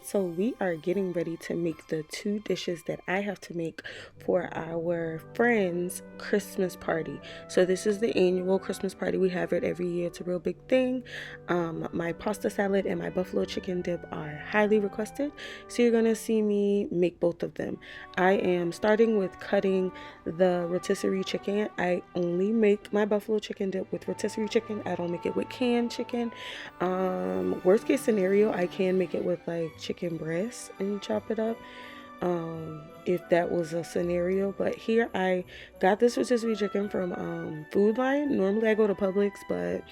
so we are getting ready to make the two dishes that I have to make for our friend's Christmas party. So this is the annual Christmas party. We have it every year. It's a real big thing. My pasta salad and my buffalo chicken dip are highly requested, so you're gonna see me make both of them. I am starting with cutting the rotisserie chicken. I only make my buffalo chicken dip with rotisserie chicken. I don't make it with canned chicken. Worst case scenario, I can make it with like chicken breast and chop it up, if that was a scenario. But here I got this rotisserie chicken from Food Lion. Normally I go to Publix, but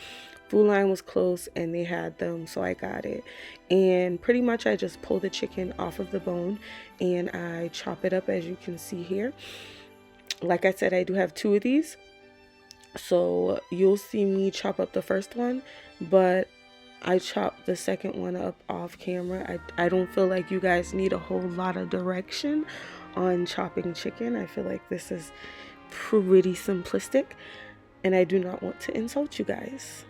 Food Lion was close and they had them, so I got it. And pretty much I just pull the chicken off of the bone and I chop it up, as you can see here. Like I said, I do have two of these, so you'll see me chop up the first one, but I chopped the second one up off camera. I don't feel like you guys need a whole lot of direction on chopping chicken. I feel like this is pretty simplistic and I do not want to insult you guys.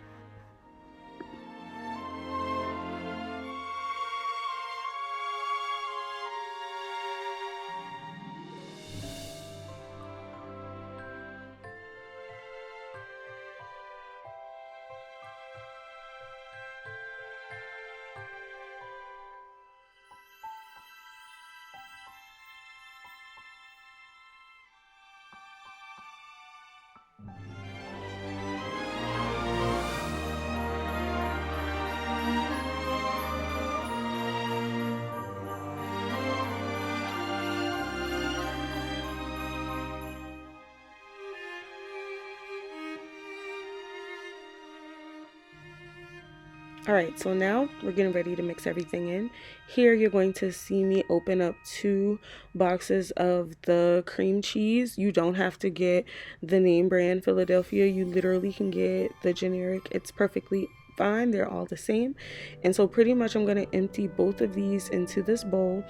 Alright, so now we're getting ready to mix everything in. Here you're going to see me open up 2 boxes of the cream cheese. You don't have to get the name brand Philadelphia. You literally can get the generic. It's perfectly fine. They're all the same. And so pretty much I'm going to empty both of these into this bowl.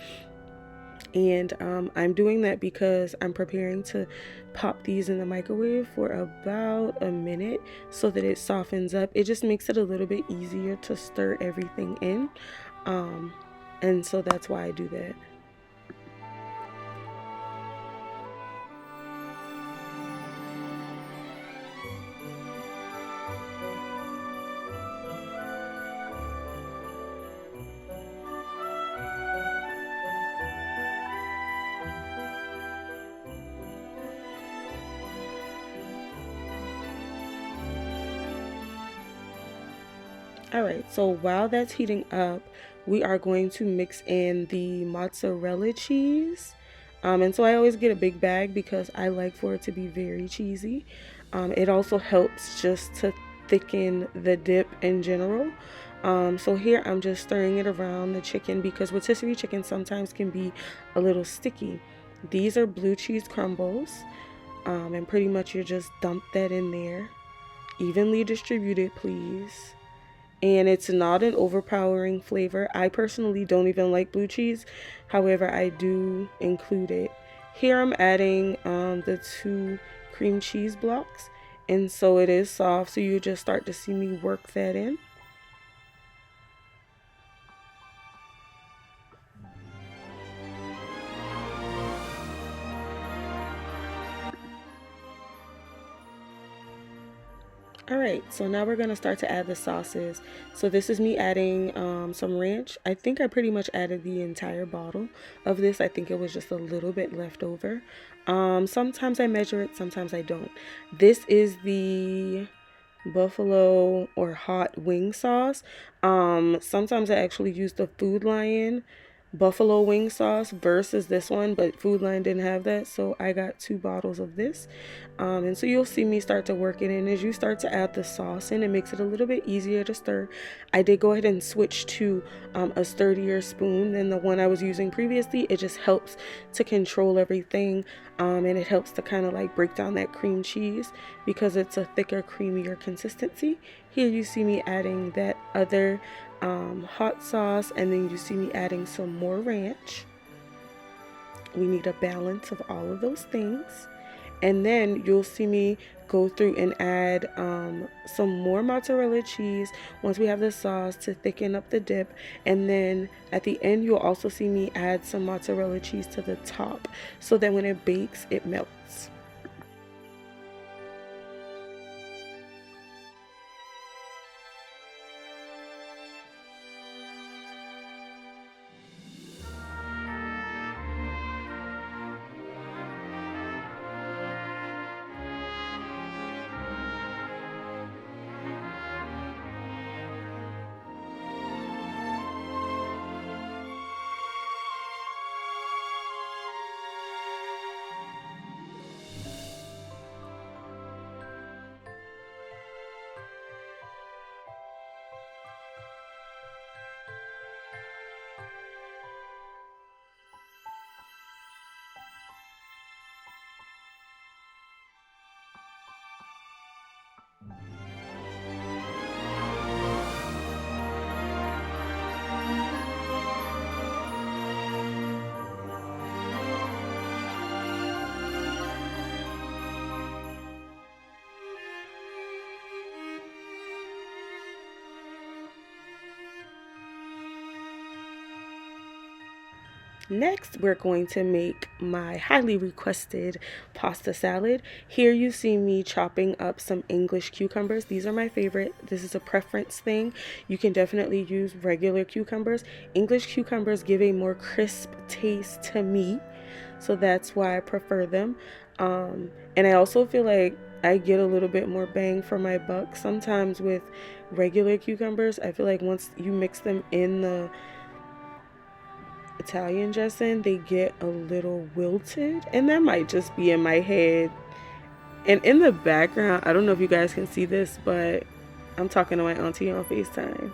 And I'm doing that because I'm preparing to pop these in the microwave for about a minute so that it softens up. It just makes it a little bit easier to stir everything in, and so that's why I do that. Alright, so while that's heating up, we are going to mix in the mozzarella cheese. And so I always get a big bag because I like for it to be very cheesy. It also helps just to thicken the dip in general. So here I'm just stirring it around the chicken because rotisserie chicken sometimes can be a little sticky. These are blue cheese crumbles, and pretty much you just dump that in there. Evenly distributed, please. And it's not an overpowering flavor. I personally don't even like blue cheese. However, I do include it. Here I'm adding the 2 cream cheese blocks. And so it is soft. So you just start to see me work that in. Alright, so now we're going to start to add the sauces. So this is me adding some ranch. I think I pretty much added the entire bottle of this. I think it was just a little bit left over. Sometimes I measure it, sometimes I don't. This is the buffalo or hot wing sauce. Sometimes I actually use the Food Lion buffalo wing sauce versus this one, but Food Lion didn't have that, so I got 2 bottles of this. And so you'll see me start to work it in. As you start to add the sauce in, it makes it a little bit easier to stir. I did go ahead and switch to a sturdier spoon than the one I was using previously. It just helps to control everything, and it helps to kind of like break down that cream cheese because it's a thicker, creamier consistency. Here you see me adding that other hot sauce, and then you see me adding some more ranch. We need a balance of all of those things. And then you'll see me go through and add some more mozzarella cheese once we have the sauce to thicken up the dip. And then at the end, you'll also see me add some mozzarella cheese to the top so that when it bakes, it melts. Next, we're going to make my highly requested pasta salad. Here you see me chopping up some English cucumbers. These are my favorite. This is a preference thing. You can definitely use regular cucumbers. English cucumbers give a more crisp taste to me, so that's why I prefer them. And I also feel like I get a little bit more bang for my buck. Sometimes with regular cucumbers, I feel like once you mix them in the Italian dressing, they get a little wilted, and that might just be in my head. And in the background, I don't know if you guys can see this, but I'm talking to my auntie on FaceTime.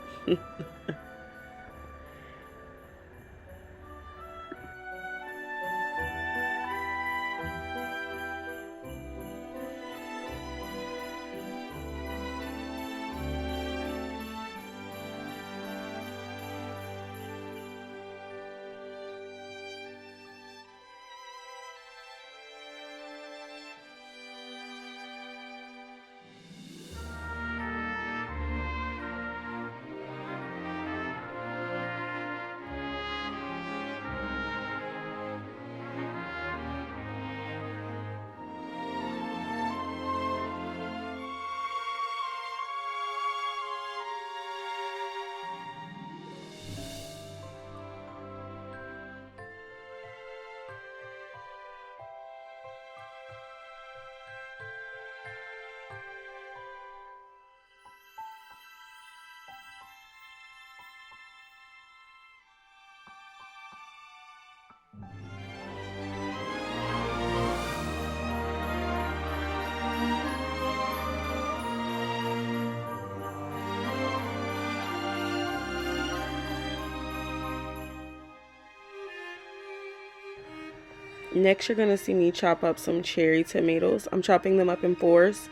Next, you're gonna see me chop up some cherry tomatoes. I'm chopping them up in fours.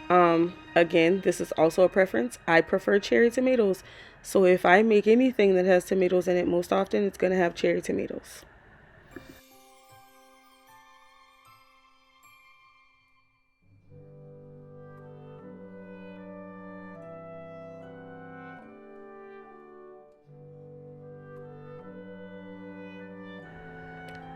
Again, this is also a preference. I prefer cherry tomatoes. So if I make anything that has tomatoes in it, most often it's gonna have cherry tomatoes.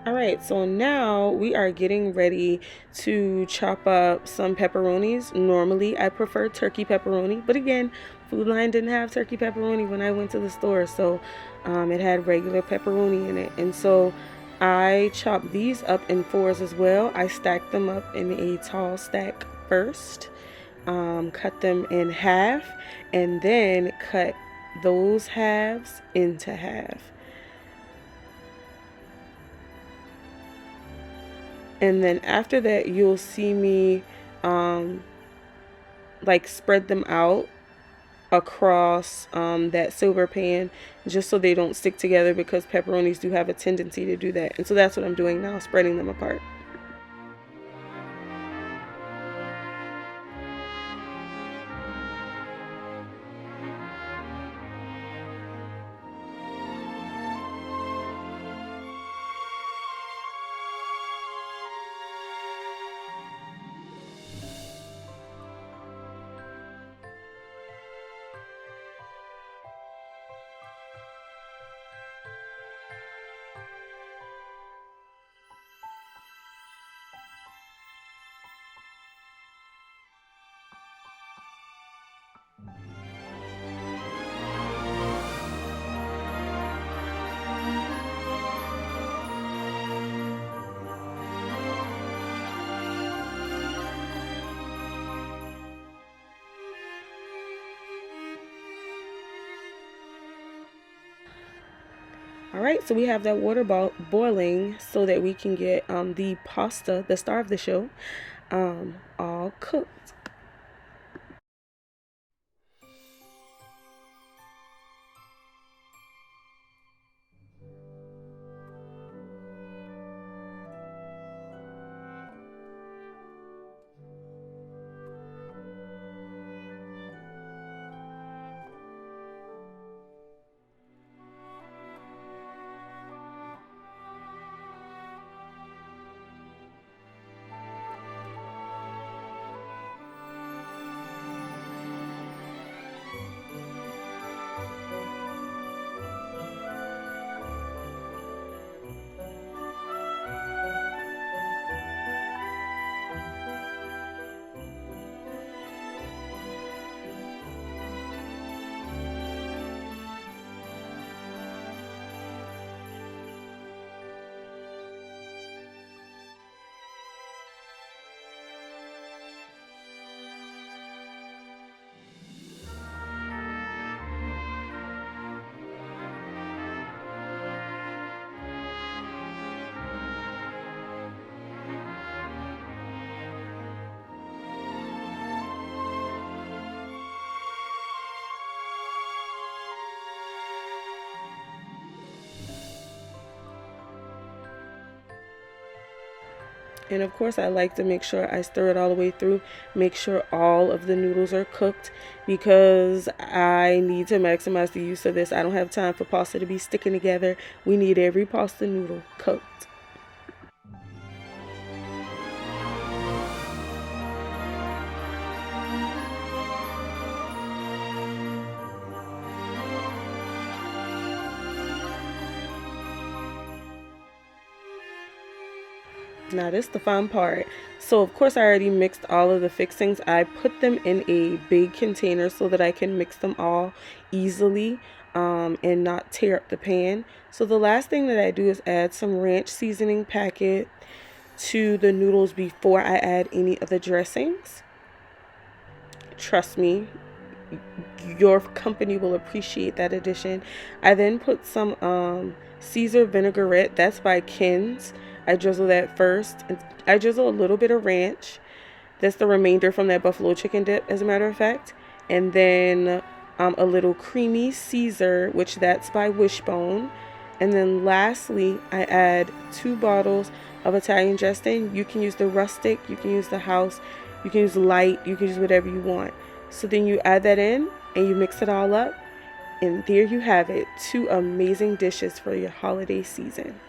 All right, so now we are getting ready to chop up some pepperonis. Normally, I prefer turkey pepperoni, but again, Food Line didn't have turkey pepperoni when I went to the store, so it had regular pepperoni in it. And so I chopped these up in fours as well. I stacked them up in a tall stack first, cut them in half, and then cut those halves into half. And then after that, you'll see me like spread them out across that silver pan, just so they don't stick together, because pepperonis do have a tendency to do that. And so that's what I'm doing now, spreading them apart. All right, so we have that water boiling so that we can get the pasta, the star of the show, all cooked. And of course, I like to make sure I stir it all the way through, make sure all of the noodles are cooked, because I need to maximize the use of this. I don't have time for pasta to be sticking together. We need every pasta noodle cooked. Now this is the fun part. So of course I already mixed all of the fixings. I put them in a big container so that I can mix them all easily and not tear up the pan. So the last thing that I do is add some ranch seasoning packet to the noodles before I add any of the dressings. Trust me, your company will appreciate that addition. I then put some Caesar vinaigrette, that's by Ken's. I drizzle that first. I drizzle a little bit of ranch. That's the remainder from that buffalo chicken dip, as a matter of fact. And then a little creamy Caesar, which that's by Wishbone. And then lastly, I add 2 bottles of Italian dressing. You can use the rustic, you can use the house, you can use light, you can use whatever you want. So then you add that in and you mix it all up. And there you have it, 2 amazing dishes for your holiday season.